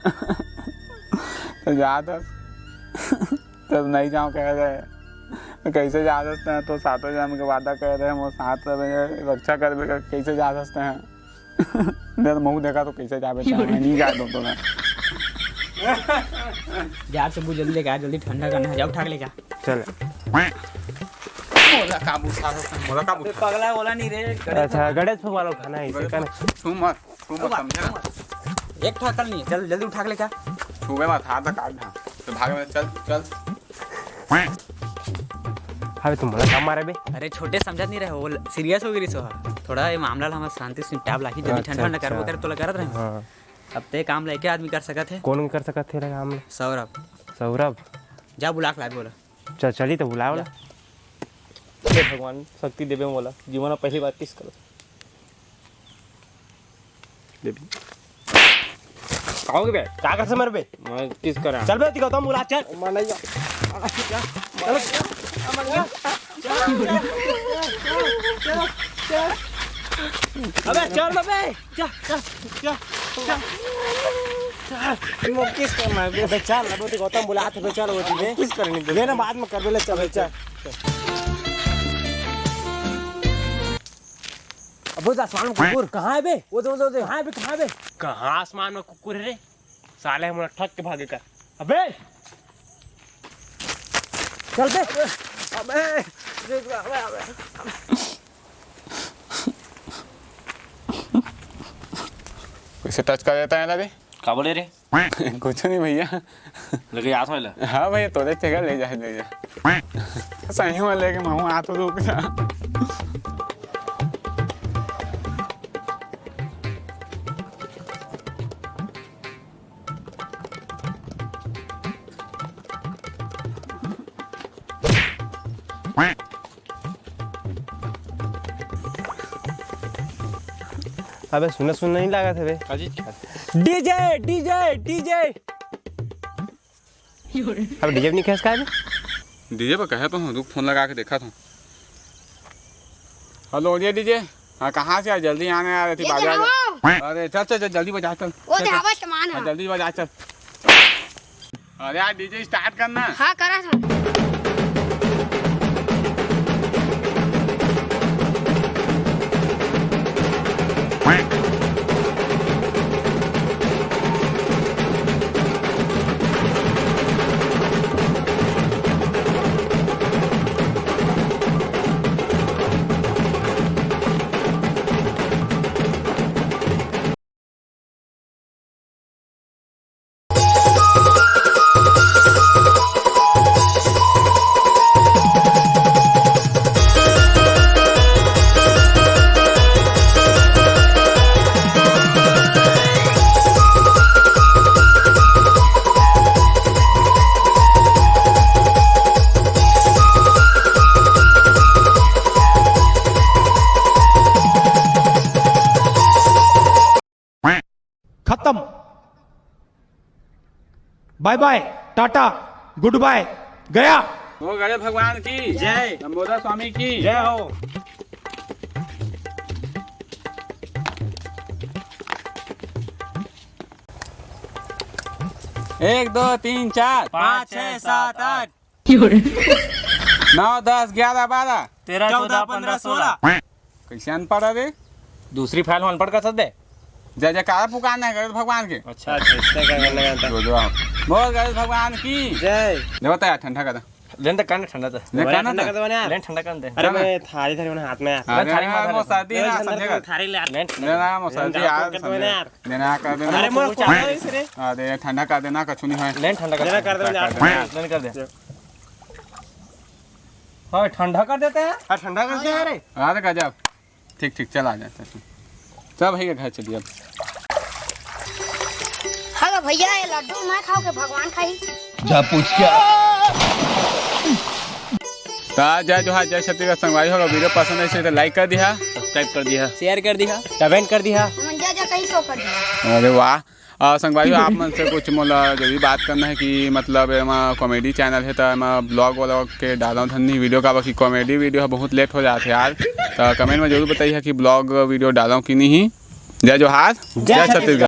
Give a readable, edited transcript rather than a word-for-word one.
तो जा दस तब नहीं जाऊँ कह रहे कैसे जा सकते हैं। तो सातों जन्म के वादा कर रहे हैं वो साथ रक्षा कर कैसे जा सकते हैं। मेरा मुँह देखा तो कैसे जा बेटा नहीं जा दो तो मैं यार सब जल्दी लेके आ, जल्दी ठंडा करना है। जा उठा के लेके आ। चल मोला काबू मोला काबू पगला बोला नहीं रे। अच्छा गणेश भगवान उठाना है इसे कहना। छू मत समझा एक ठोकर नहीं है, चल जल्दी उठा के लेके आ। छूबे मत हाथ काट ना तो भागे में चल चल। अबे तुम मोला काम मारे बे। अरे छोटे समझत नहीं रहे, वो सीरियस हो गई सो थोड़ा ये मामला हम शांति से निपटाव लाही। जल्दी ठंडा ठंडा करबो कर तो करत रहे। हां अब ते काम लेके आदमी कर सकत है। कौन कर सकत थे काम में? सौरभ। सौरभ जा बुला के ला बोला। चल चली तो बुलाओ। हे भगवान शक्ति देवे मोला जीवन में पहली बार किस करो देवी आओगे बे का कर से मर बे? मैं किस करा चल बे दिखाता हूं बुला चल। मैं नहीं अबे चल बे जा जा जा मैं किस करना है अबे चल अब तो गौतम बुलाते पे चल वो चीजें किस करनी है लेना बाद में कर ले। चल चल अब उस आसमान में कुकुर कहाँ है बे? वो हाँ बे कहाँ बे? कहाँ आसमान में कुकुर है रे साले हम ठग के भागे कर। अबे चल बे। अबे कैसे टच कर देता है लगे का बोले रे कुछ नहीं भैया लगे याद होइला। हाँ भैया तोरे जगह ले जा सही में लेके मैं हाथ रुक जा। अबे सुना नहीं लगा था बे। अजीत डीजे डीजे डीजे अब डीजे नहीं कैस का है? डीजे पर कहे तो हूँ फोन लगा के देखा था। हेलो ये डीजे हाँ कहाँ से जल्दी आने आ रही थी बाजार। अरे चल चल जल्दी बजा चल। वो ढाबा सामान है। जल्दी बजा चल। अरे यार डीजे स्टार्ट करना। हाँ करा था। खत्म। Bye bye tata goodbye गया। हो गणेश भगवान की जय नमोदा स्वामी की जय हो। एक दो तीन चार 5 6 7 8 9 10 11 12 13 14 15 16 कैसे अनपढ़ रे। दूसरी फाइल में अनपढ़ कर सकते। जय जयकार पुकारना है गणेश भगवान के। अच्छा इससे क्या करना जानता जो जो बोल गणेश भगवान की जय। ले बता यार ठंडा कर लेन तक करना ठंडा तो ले करना ठंडा कर दे यार लेन ठंडा कर दे। अरे मैं थाली थाली हाथ में अरे थाली यार वो सर्दी ना समझेगा। थारी ले लेन लेना वो सर्दी यार लेना कर देना। अरे मोर क्या है इसरे। अरे ठंडा कर देना कछु नहीं है। लेन ठंडा कर दे यार लेन कर दे। हां ठंडा कर देते हैं। हां ठंडा कर दे। अरे अरे गजब ठीक ठीक चल आ जाता है। चल भैया घर चलिए अब। हाँ भैया ये लड्डू मैं खाओ के भगवान खाई। जा पूछ क्या जय जोहार जय छत्तीसगढ़ संगवारी होगा। वीडियो पसंद है तो लाइक कर दिया सब्सक्राइब कर दिया शेयर कर दिया कमेंट कर दिया। मंजा जा कहीं सो कर दिया। अरे वाह संगवारी आप मन से कुछ मतलब जरूरी बात करना है कि मतलब कॉमेडी चैनल है तो ब्लॉग व्लॉग के डाला धनी वीडियो का बाकी कॉमेडी वीडियो बहुत लेट हो जाते यार। तो कमेंट में जरूर बताइए कि ब्लॉग वीडियो डाला कि नहीं। जय जोहार जय छत्तीसगढ़।